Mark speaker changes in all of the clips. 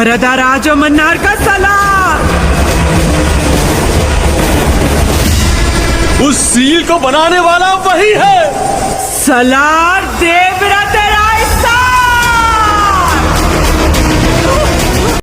Speaker 1: वरदा राजो मन्नार का सलार।
Speaker 2: उस सील को बनाने वाला वही है,
Speaker 1: सलार देवव्रत राय सार।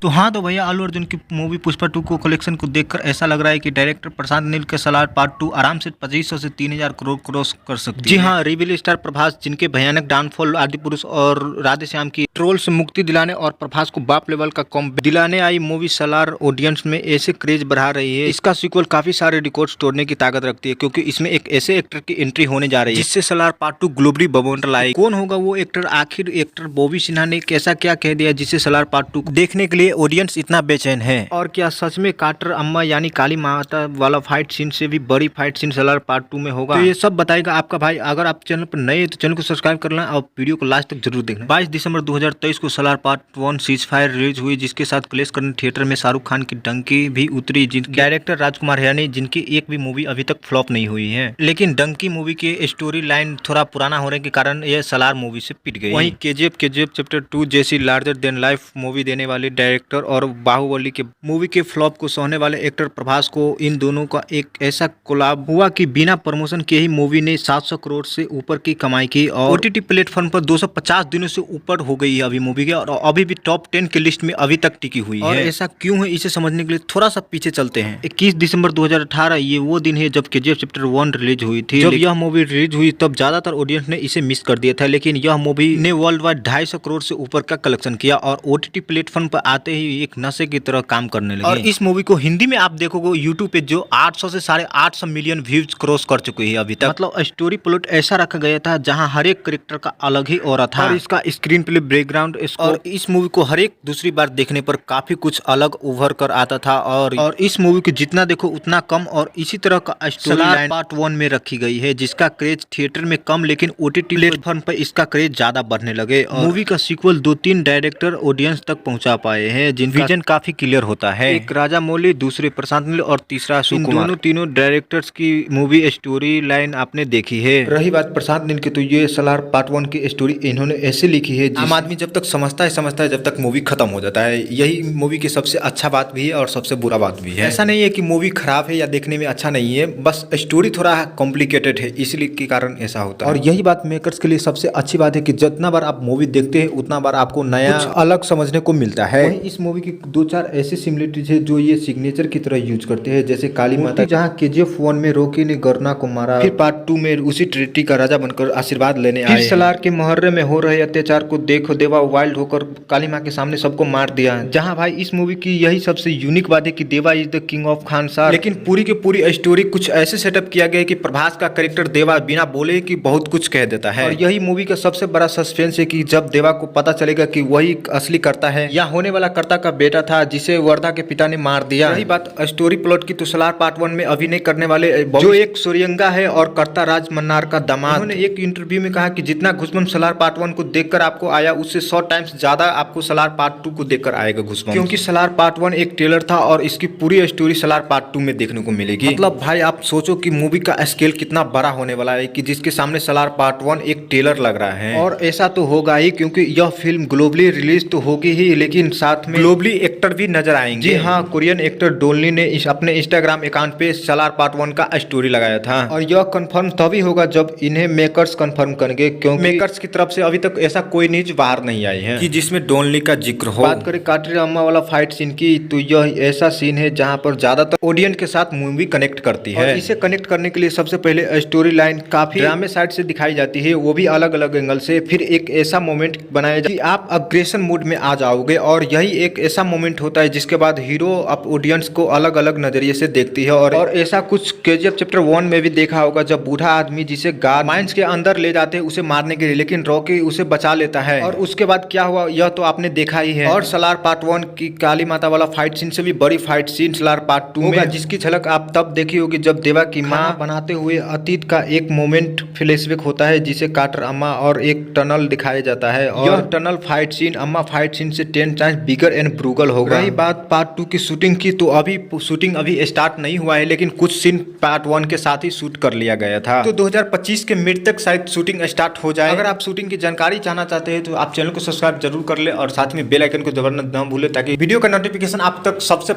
Speaker 3: तो हाँ, तो भैया अल्लू अर्जुन की मूवी पुष्पा 2 को कलेक्शन को देखकर ऐसा लग रहा है कि डायरेक्टर प्रशांत नील के सलार पार्ट 2 आराम से 2500 से 3000 करोड़ क्रॉस कर सकती है। जी हाँ, रिवील स्टार प्रभास, जिनके भयानक डाउनफॉल, आदिपुरुष और राधे श्याम की ट्रोल से मुक्ति दिलाने और प्रभास को बाप लेवल का कॉम दिलाने आई मूवी सलार ऑडियंस में ऐसे क्रेज बढ़ा रही है। इसका सीक्वल काफी सारे रिकॉर्ड्स तोड़ने की ताकत रखती है, क्योंकि इसमें एक ऐसे एक्टर की एंट्री होने जा रही है जिससे सलार पार्ट 2 ग्लोबली बवंडर लाएगी। कौन होगा वो एक्टर? आखिर एक्टर बॉबी सिन्हा ने कैसा क्या कह दिया जिससे सलार पार्ट 2 देखने के लिए ऑडियंस इतना बेचैन है? और क्या सच में काटर अम्मा यानी काली माता वाला फाइट सीन से भी बड़ी फाइट सीन सलार पार्ट 2 में होगा? तो ये सब बताएगा आपका भाई। अगर आप चैनल पर नए हैं तो चैनल को सब्सक्राइब कर लेना और वीडियो को लास्ट तक जरूर देखना। 22 दिसंबर 2023 को Salaar part 1 cease fire release हुई, जिसके साथ क्लैश करने थिएटर में शाहरुख खान की डंकी भी उतरी, जिनके डायरेक्टर राजकुमार हिरानी, जिनकी एक भी मूवी अभी तक फ्लॉप नहीं हुई है। लेकिन डंकी मूवी की स्टोरी लाइन थोड़ा पुराना होने के कारण यह सलार मूवी से पिट गई। वहीं केजीएफ चैप्टर 2 जैसी लार्जर देन लाइफ मूवी देने वाले डायरेक्टर और बाहुबली के मूवी के फ्लॉप को सहने वाले एक्टर प्रभास को इन दोनों का एक ऐसा कोलाब हुआ कि बिना प्रमोशन के ही मूवी ने 700 करोड़ से ऊपर की कमाई की और ओटीटी प्लेटफॉर्म पर 250 दिनों से ऊपर हो गई है अभी मूवी के, और अभी भी टॉप 10 की लिस्ट में अभी तक टिकी हुई है। ऐसा क्यों है, इसे समझने के लिए थोड़ा सा पीछे चलते हैं। 21 दिसंबर 2018 ये वो दिन है जब केजीएफ चैप्टर 1 रिलीज हुई थी। जब यह मूवी रिलीज हुई तब ज्यादातर ऑडियंस ने इसे मिस कर दिया था, लेकिन यह मूवी ने वर्ल्ड वाइड 250 करोड़ से ऊपर का कलेक्शन किया और ओटीटी प्लेटफॉर्म पर आते ही एक नशे की तरह काम करने लगे। और इस मूवी को हिंदी में आप देखोगे यूट्यूब पे जो 800 से 850 मिलियन व्यूज क्रॉस कर चुकी है अभी तक। मतलब स्टोरी प्लॉट ऐसा रखा गया था जहां हर एक कैरेक्टर का अलग ही और था, और इसका स्क्रीन प्ले, बैकग्राउंड और इस मूवी को हर एक दूसरी बार देखने पर काफी कुछ अलग उभर कर आता था। और इस मूवी को जितना देखो उतना कम, और इसी तरह का स्टोरी लाइन पार्ट 1 में रखी गई है, जिसका क्रेज थिएटर में कम लेकिन ओटीटी प्लेटफॉर्म पर इसका क्रेज ज्यादा बढ़ने लगे। मूवी का सीक्वल 2-3 डायरेक्टर ऑडियंस तक पहुंचा पाए हैं, जिनका विजन काफी क्लियर होता है। एक राजा मौली, दूसरे प्रशांत नील और तीसरा सुकुमार। तीनों डायरेक्टर्स की मूवी स्टोरी लाइन आपने देखी है। रही बात प्रशांत नील की, तो ये सलार पार्ट 1 की स्टोरी इन्होंने ऐसे लिखी है आम आदमी जब तक समझता है जब तक मूवी खत्म हो जाता है। यही मूवी की सबसे अच्छा बात भी है और सबसे बुरा बात भी है। ऐसा नहीं है कि मूवी खराब है या देखने में अच्छा नहीं है, बस स्टोरी थोड़ा कॉम्प्लिकेटेड है, इसलिए के कारण ऐसा होता है। और यही बात मेकर्स के लिए सबसे अच्छी बात है कि जितना बार आप मूवी देखते हैं उतना बार आपको नया कुछ अलग समझने को मिलता है। इस मूवी की 2-4 ऐसी सिमिलरिटीज है जो ये सिग्नेचर की तरह यूज करते हैं, जैसे काली माता, जहाँ केजीएफ 1 में रॉकी ने गरना को मारा, फिर पार्ट 2 में उसी ट्रिनिटी का राजा बनकर आशीर्वाद लेने आए। फिर सलार के मोहर्रे में हो रहे अत्याचार को देखो देवा वाइल्ड होकर काली माँ के सामने सबको मार दिया। जहाँ भाई इस मूवी की यही सबसे यूनिक बात है कि देवा is the king of Khansaar. लेकिन पूरी की पूरी स्टोरी कुछ ऐसे सेटअप किया गया है कि प्रभास का कैरेक्टर देवा बिना बोले कि बहुत कुछ कह देता है। और यही मूवी का सबसे बड़ा सस्पेंस है कि जब देवा को पता चलेगा कि वही असली कर्ता है या होने वाला कर्ता का बेटा था, जिसे वर्धा के पिता ने मार दिया। रही बात स्टोरी प्लॉट की, तो सलार पार्ट 1 में अभिनय करने वाले जो एक सूर्यंगा है और कर्ता राज मन्नार का दामाद, उन्होंने एक इंटरव्यू में कहा कि जितना घुसपम्प सलार पार्ट 1 को देखकर आपको आया, उससे 100 टाइम्स ज्यादा आपको सलार पार्ट 2 को देखकर आएगा घुसपम्प, क्योंकि सलार पार्ट 1 एक ट्रेलर था और इसकी पूरी स्टोरी सलार पार्ट 2 में देखने को मिलेगी। मतलब भाई आप सोचो कि मूवी का स्केल कितना बड़ा होने वाला है, कि जिसके सामने सलार पार्ट 1 एक ट्रेलर लग रहा है। और ऐसा तो होगा ही, क्योंकि यह फिल्म ग्लोबली रिलीज तो होगी ही, लेकिन साथ में ग्लोबली एक्टर भी नजर आएंगे। जी हाँ, कोरियन एक्टर डोनली ने अपने इंस्टाग्राम अकाउंट पे सलार पार्ट 1 का स्टोरी लगाया था, और यह कंफर्म तभी होगा जब इन्हें मेकर्स कंफर्म करेंगे, क्योंकि मेकर्स की तरफ से अभी तक ऐसा कोई न्यूज बाहर नहीं आई है कि जिसमें डोनली का जिक्र हो। बात करें काटरी अम्मा वाला फाइट सीन की, तो यह ऐसा सीन है जहां पर ज्यादातर ऑडियंस के साथ मूवी कनेक्ट करती है। इसे कनेक्ट करने के लिए सबसे पहले स्टोरी लाइन काफी ड्रामे साइड से दिखाई जाती है, वो भी अलग अलग एंगल से। फिर एक ऐसा मोमेंट बनाया कि आप अग्रेशन मूड में आ जाओगे, और यही एक ऐसा मोमेंट होता है जिसके बाद हीरो अब ऑडियंस को अलग अलग नजरिए से देखती है। और ऐसा कुछ केजीएफ चैप्टर 1 में भी देखा होगा, जब बूढ़ा आदमी जिसे गार्ड माइंस के अंदर ले जाते हैं उसे मारने के लिए, लेकिन रॉकी उसे बचा लेता है। और उसके बाद क्या हुआ यह तो आपने देखा ही है। और सलार पार्ट 1 की काली माता वाला फाइट सीन से भी बड़ी फाइट सीन सलार पार्ट 2 में, जिसकी झलक आप तब देखी होगी जब देवा की माँ बनाते हुए अतीत का एक मोमेंट फ्लैशबैक होता है, जिसे काटर अम्मा और एक टनल दिखाया जाता है। और यह टनल फाइट सीन अम्मा फाइट सीन से 10 टाइम्स ईगर एंड ब्रूगल होगा। रही बात पार्ट 2 की शूटिंग की, तो अभी शूटिंग अभी स्टार्ट नहीं हुआ है, लेकिन कुछ सीन पार्ट 1 के साथ ही शूट कर लिया गया था। तो 2025 के मिड तक शायद शूटिंग स्टार्ट हो जाए। अगर आप शूटिंग की जानकारी चाहना चाहते हैं तो आप चैनल को सब्सक्राइब जरूर कर ले और साथ में बेल आइकन को दबाना ना भूले, ताकि वीडियो का नोटिफिकेशन आप तक सबसे